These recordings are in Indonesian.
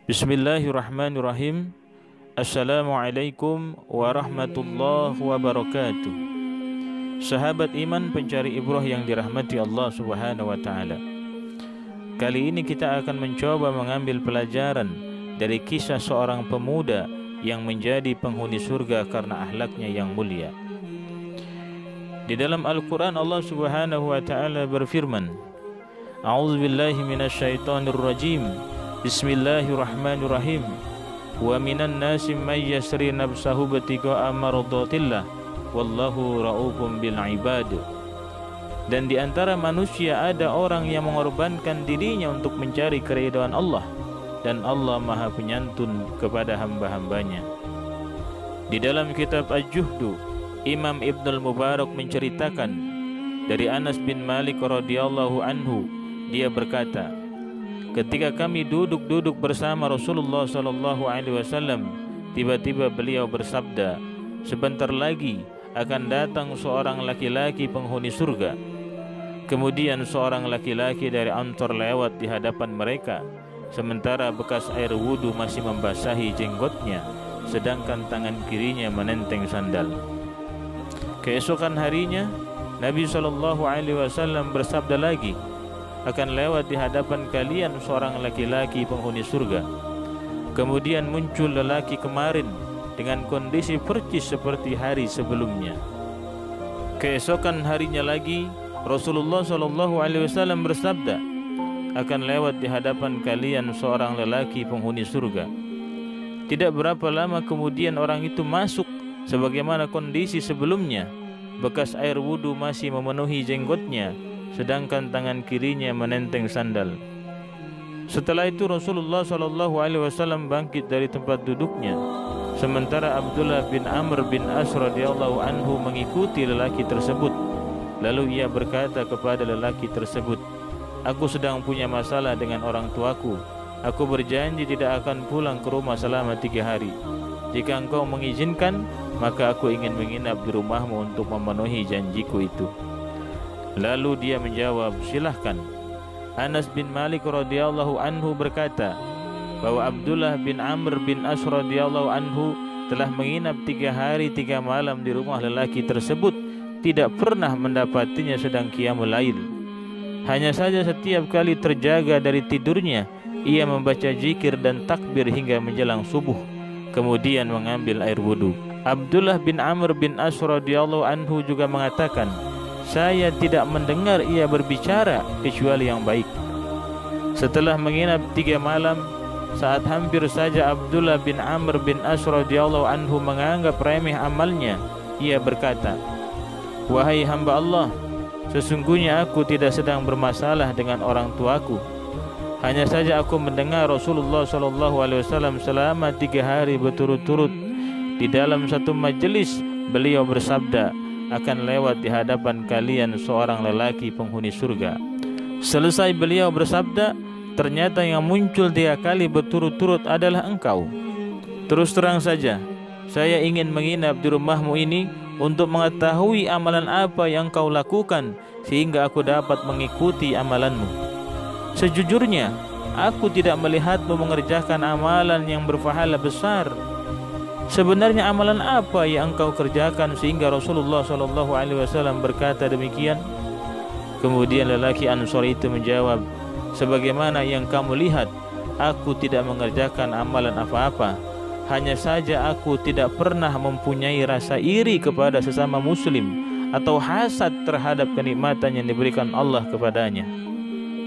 Bismillahirrahmanirrahim. Assalamualaikum warahmatullahi wabarakatuh. Sahabat iman pencari ibrah yang dirahmati Allah Subhanahu wa taala. Kali ini kita akan mencoba mengambil pelajaran dari kisah seorang pemuda yang menjadi penghuni surga karena akhlaknya yang mulia. Di dalam Al-Qur'an Allah Subhanahu wa taala berfirman, A'udzubillahi minasyaitonir rajim. Bismillahirrahmanirrahim. Wa minan nasi may yasri nafsahu batiqa mardatillah wallahu raufum bil ibad. Dan di antara manusia ada orang yang mengorbankan dirinya untuk mencari keridhaan Allah, dan Allah Maha Penyantun kepada hamba-hambanya. Di dalam kitab Al-Juhdu, Imam Ibnul Mubarak menceritakan dari Anas bin Malik radhiyallahu anhu, dia berkata, ketika kami duduk bersama Rasulullah sallallahu alaihi wasallam, tiba-tiba beliau bersabda, sebentar lagi akan datang seorang laki-laki penghuni surga. Kemudian seorang laki-laki dari Ansor lewat di hadapan mereka, sementara bekas air wudu masih membasahi jenggotnya, sedangkan tangan kirinya menenteng sandal. Keesokan harinya Nabi sallallahu alaihi wasallam bersabda lagi, akan lewat di hadapan kalian seorang laki-laki penghuni surga. Kemudian muncul lelaki kemarin dengan kondisi percis seperti hari sebelumnya. Keesokan harinya lagi Rasulullah SAW bersabda, akan lewat di hadapan kalian seorang lelaki penghuni surga. Tidak berapa lama kemudian orang itu masuk sebagaimana kondisi sebelumnya. Bekas air wudu masih memenuhi jenggotnya, sedangkan tangan kirinya menenteng sandal. Setelah itu Rasulullah SAW bangkit dari tempat duduknya, sementara Abdullah bin Amr bin As radhiyallahu anhu mengikuti lelaki tersebut. Lalu ia berkata kepada lelaki tersebut, aku sedang punya masalah dengan orang tuaku. Aku berjanji tidak akan pulang ke rumah selama 3 hari. Jika engkau mengizinkan, maka aku ingin menginap di rumahmu untuk memenuhi janjiku itu. Lalu dia menjawab, silahkan. Anas bin Malik radhiyallahu anhu berkata bahwa Abdullah bin Amr bin As radhiyallahu anhu telah menginap 3 hari 3 malam di rumah lelaki tersebut, tidak pernah mendapatinya sedang qiyamul lail. Hanya saja setiap kali terjaga dari tidurnya, ia membaca zikir dan takbir hingga menjelang subuh, kemudian mengambil air wudu. Abdullah bin Amr bin As radhiyallahu anhu juga mengatakan, saya tidak mendengar ia berbicara kecuali yang baik. Setelah menginap 3 malam, saat hampir saja Abdullah bin Amr bin As radhiyallahu anhu menganggap remeh amalnya, ia berkata, wahai hamba Allah, sesungguhnya aku tidak sedang bermasalah dengan orang tuaku. Hanya saja aku mendengar Rasulullah SAW selama 3 hari berturut-turut di dalam satu majelis, beliau bersabda, akan lewat di hadapan kalian seorang lelaki penghuni surga. Selesai beliau bersabda, ternyata yang muncul 3 kali berturut-turut adalah engkau. Terus terang saja, saya ingin menginap di rumahmu ini untuk mengetahui amalan apa yang kau lakukan, sehingga aku dapat mengikuti amalanmu. Sejujurnya, aku tidak melihatmu mengerjakan amalan yang berpahala besar. Sebenarnya amalan apa yang engkau kerjakan sehingga Rasulullah SAW berkata demikian? Kemudian lelaki Ansor itu menjawab, sebagaimana yang kamu lihat, aku tidak mengerjakan amalan apa-apa. Hanya saja aku tidak pernah mempunyai rasa iri kepada sesama muslim atau hasad terhadap kenikmatan yang diberikan Allah kepadanya.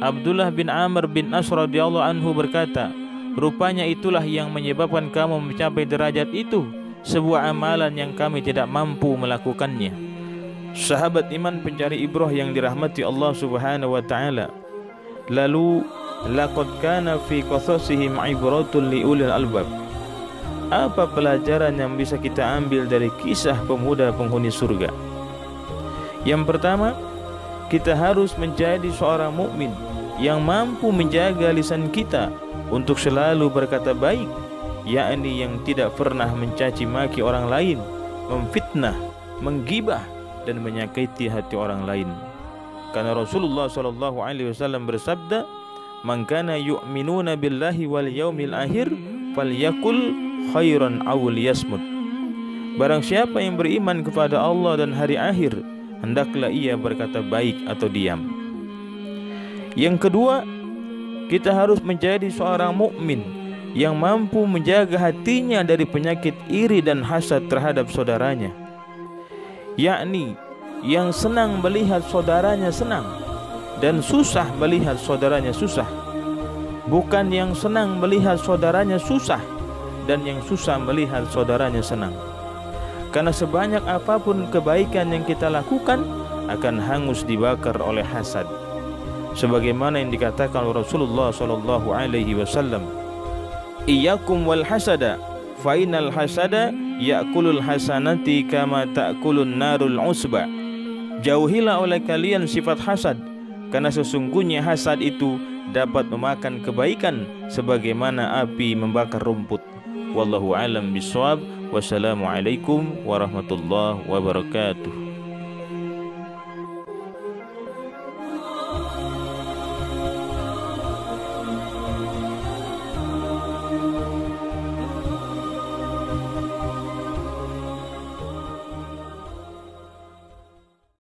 Abdullah bin Amr bin As radhiyallahu anhu berkata, rupanya itulah yang menyebabkan kamu mencapai derajat itu, sebuah amalan yang kami tidak mampu melakukannya. Sahabat iman pencari ibrah yang dirahmati Allah Subhanahu wa taala. Lalu laqad kana fi qasasihim ibratun li ulil albab. Apa pelajaran yang bisa kita ambil dari kisah pemuda penghuni surga? Yang pertama, kita harus menjadi seorang mukmin yang mampu menjaga lisan kita untuk selalu berkata baik, yakni yang tidak pernah mencaci maki orang lain, memfitnah, menggibah, dan menyakiti hati orang lain. Karena Rasulullah sallallahu alaihi wasallam bersabda, "Man kana yu'minuna billahi wal yaumil akhir falyakul khairan aw liyasmut." Barang siapa yang beriman kepada Allah dan hari akhir, hendaklah ia berkata baik atau diam. Yang kedua, kita harus menjadi seorang mukmin yang mampu menjaga hatinya dari penyakit iri dan hasad terhadap saudaranya, yakni yang senang melihat saudaranya senang dan susah melihat saudaranya susah, bukan yang senang melihat saudaranya susah dan yang susah melihat saudaranya senang. Karena sebanyak apapun kebaikan yang kita lakukan akan hangus dibakar oleh hasad. Sebagaimana yang dikatakan Rasulullah sallallahu alaihi wasallam, "Iyyakum wal hasada, fa innal hasada ya'kulul hasanati kama ta'kulun narul usba." Jauhilah oleh kalian sifat hasad, karena sesungguhnya hasad itu dapat memakan kebaikan sebagaimana api membakar rumput. Wallahu a'lam bishawab. Wassalamualaikum warahmatullahi wabarakatuh.